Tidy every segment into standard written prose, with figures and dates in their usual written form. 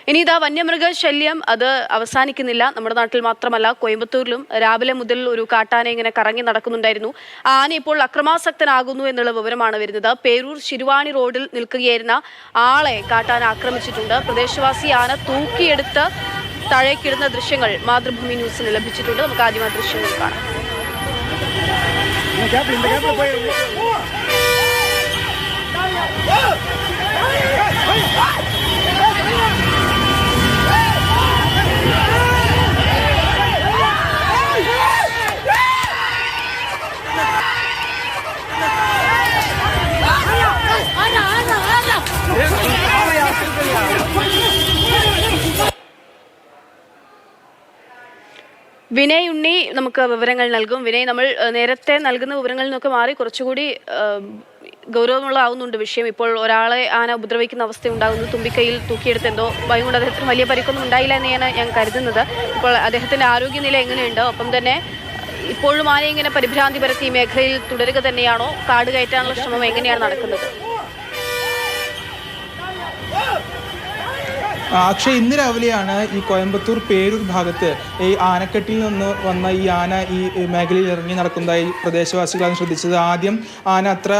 ഇനി ഇതാ വന്യമൃഗശല്യം അത് അവസാനിക്കുന്നില്ല. നമ്മുടെ നാട്ടിൽ മാത്രമല്ല, കോയമ്പത്തൂരിലും രാവിലെ മുതൽ ഒരു കാട്ടാന ഇങ്ങനെ കറങ്ങി നടക്കുന്നുണ്ടായിരുന്നു. ആന ഇപ്പോൾ അക്രമാസക്തനാകുന്നു എന്നുള്ള വിവരമാണ് വരുന്നത്. പേരൂർ ശിരുവാണി റോഡിൽ നിൽക്കുകയായിരുന്ന ആളെ കാട്ടാന ആക്രമിച്ചിട്ടുണ്ട്. പ്രദേശവാസി ആന തൂക്കിയെടുത്ത് താഴേക്കിടുന്ന ദൃശ്യങ്ങൾ മാതൃഭൂമി ന്യൂസിന് ലഭിച്ചിട്ടുണ്ട്. നമുക്ക് ആദ്യം ആ ദൃശ്യങ്ങൾ കാണാം. വിനയ് ഉണ്ണി നമുക്ക് വിവരങ്ങൾ നൽകും. വിനയ്, നമ്മൾ നേരത്തെ നൽകുന്ന വിവരങ്ങളിൽ നിന്നൊക്കെ മാറി കുറച്ചുകൂടി ഗൗരവമുള്ളതാവുന്നുണ്ട് വിഷയം. ഇപ്പോൾ ഒരാളെ ആന ഉപദ്രവിക്കുന്ന അവസ്ഥ ഉണ്ടാകുന്നു. തുമ്പിക്കൈയിൽ തൂക്കിയെടുത്ത് എന്തോ ഭയം കൊണ്ട് അദ്ദേഹത്തിന് വലിയ പരിക്കൊന്നും ഉണ്ടായില്ല എന്നാണ് ഞാൻ കരുതുന്നത്. ഇപ്പോൾ അദ്ദേഹത്തിന്റെ ആരോഗ്യനില എങ്ങനെയുണ്ട്? ഒപ്പം തന്നെ ഇപ്പോഴും ആന ഇങ്ങനെ പരിഭ്രാന്തി പരത്തി ഈ മേഖലയിൽ തുടരുക തന്നെയാണോ? കാട് കയറ്റാനുള്ള ശ്രമം എങ്ങനെയാണ് നടക്കുന്നത്? അക്ഷയ്, ഇന്ന് രാവിലെയാണ് ഈ കോയമ്പത്തൂർ പേരൂർ ഭാഗത്ത് ഈ ആനക്കെട്ടിൽ നിന്ന് വന്ന ഈ ആന ഈ മേഖലയിൽ ഇറങ്ങി നടക്കുന്നതായി പ്രദേശവാസികളാണ് ശ്രദ്ധിച്ചത്. ആദ്യം ആന അത്ര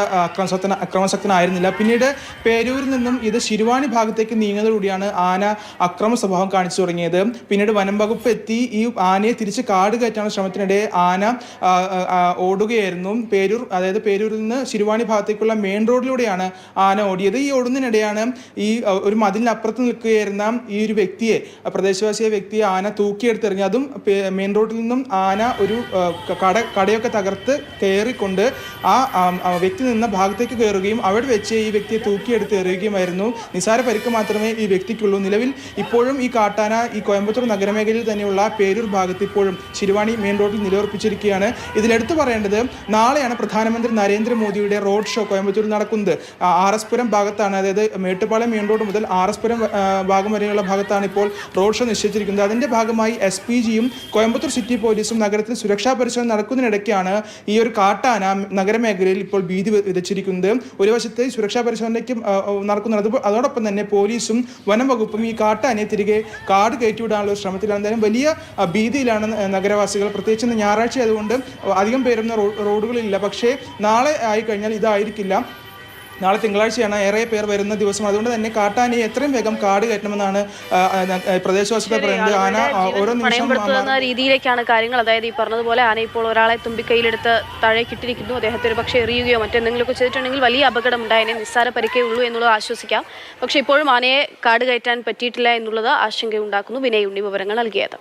അക്രമാസക്തനായിരുന്നില്ല. പിന്നീട് പേരൂരിൽ നിന്നും ഇത് ശിരുവാണി ഭാഗത്തേക്ക് നീങ്ങുന്നതോടുകൂടിയാണ് ആന അക്രമ സ്വഭാവം കാണിച്ചു തുടങ്ങിയത്. പിന്നീട് വനം വകുപ്പ് എത്തി ഈ ആനയെ തിരിച്ച് കാട് കയറ്റാനുള്ള ശ്രമത്തിനിടെ ആന ഓടുകയായിരുന്നു. അതായത് പേരൂരിൽ നിന്ന് ശിരുവാണി ഭാഗത്തേക്കുള്ള മെയിൻ റോഡിലൂടെയാണ് ആന ഓടിയത്. ഈ ഓടുന്നതിനിടെയാണ് ഈ ഒരു മതിലിനപ്പുറത്ത് നിൽക്കുകയായിരുന്നു ഈ ഒരു വ്യക്തിയെ, പ്രദേശവാസിയായ വ്യക്തിയെ ആന തൂക്കിയെടുത്തെറിഞ്ഞു. അതും മെയിൻ റോഡിൽ നിന്നും ആന ഒരു കടയൊക്കെ തകർത്ത് കയറിക്കൊണ്ട് ആ വ്യക്തി നിന്ന ഭാഗത്തേക്ക് കയറുകയും അവിടെ വെച്ച് ഈ വ്യക്തിയെ തൂക്കിയെടുത്ത് എറിയുകയുമായിരുന്നു. നിസാര പരിക്ക് മാത്രമേ ഈ വ്യക്തിക്കുള്ളൂ. നിലവിൽ ഇപ്പോഴും ഈ കാട്ടാന ഈ കോയമ്പത്തൂർ നഗരമേഖലയിൽ തന്നെയുള്ള പേരൂർ ഭാഗത്ത് ഇപ്പോഴും ശിരുവാണി മെയിൻ റോഡിൽ നിലയുറപ്പിച്ചിരിക്കുകയാണ്. ഇതിലെടുത്തു പറയേണ്ടത്, നാളെയാണ് പ്രധാനമന്ത്രി നരേന്ദ്രമോദിയുടെ റോഡ് ഷോ കോയമ്പത്തൂരിൽ നടക്കുന്നത്. RS പുരം ഭാഗത്താണ്, അതായത് മേട്ടുപ്പാളയം മെയിൻ റോഡ് മുതൽ RS പുരം ഭാഗം വരെയുള്ള ഭാഗത്താണ് ഇപ്പോൾ റോഡ് ഷോ നിശ്ചയിച്ചിരിക്കുന്നത്. അതിന്റെ ഭാഗമായി SPGയും കോയമ്പത്തൂർ സിറ്റി പോലീസും നഗരത്തിൽ സുരക്ഷാ പരിശോധന നടക്കുന്നതിനിടയ്ക്കാണ് ഈ ഒരു കാട്ടാന നഗരമേഖലയിൽ ഇപ്പോൾ ഭീതി വിതച്ചിരിക്കുന്നത്. ഒരു വശത്ത് സുരക്ഷാ പരിശോധനയ്ക്ക് നടക്കുന്നത്, അതോടൊപ്പം തന്നെ പോലീസും വനം വകുപ്പും ഈ കാട്ടാനയെ തിരികെ കാട് കയറ്റിവിടാനുള്ള ഒരു ശ്രമത്തിലാണ്. എന്തായാലും വലിയ ഭീതിയിലാണ് നഗരവാസികൾ. പ്രത്യേകിച്ച് ഞായറാഴ്ച ആയതുകൊണ്ട് അധികം പേരൊന്നും റോഡുകളിലില്ല. പക്ഷേ നാളെ ആയിക്കഴിഞ്ഞാൽ ഇതായിരിക്കില്ല. നാളെ തിങ്കളാഴ്ചയാണ്, ഏറെ പേർ വരുന്ന ദിവസം. അതുകൊണ്ട് തന്നെ കാട്ടാനയെ എത്രയും വേഗം കാട് കയറ്റണമെന്നാണ് പ്രദേശവാസികൾ പറയുന്നത്. ആന ഓരോ നിമിഷം രീതിയിലേക്കാണ് കാര്യങ്ങൾ. അതായത് ഈ പറഞ്ഞതുപോലെ ആന ഇപ്പോൾ ഒരാളെ തുമ്പിക്കൈയിലെടുത്ത് താഴേക്കിട്ടിരിക്കുന്നു. അദ്ദേഹത്തെ ഒരു പക്ഷേ എറിയുകയോ മറ്റെന്തെങ്കിലുമൊക്കെ ചെയ്തിട്ടുണ്ടെങ്കിൽ വലിയ അപകടം ഉണ്ടായതിനെ. നിസ്സാര പരിക്കേ ഉള്ളൂ എന്നുള്ളത് ആശ്വസിക്കാം. പക്ഷേ ഇപ്പോഴും ആനയെ കാട് കയറ്റാൻ പറ്റിയിട്ടില്ല എന്നുള്ളത് ആശങ്കയുണ്ടാക്കുന്നു. വിനയ് ഉണ്ണി വിവരങ്ങൾ നൽകിയത്.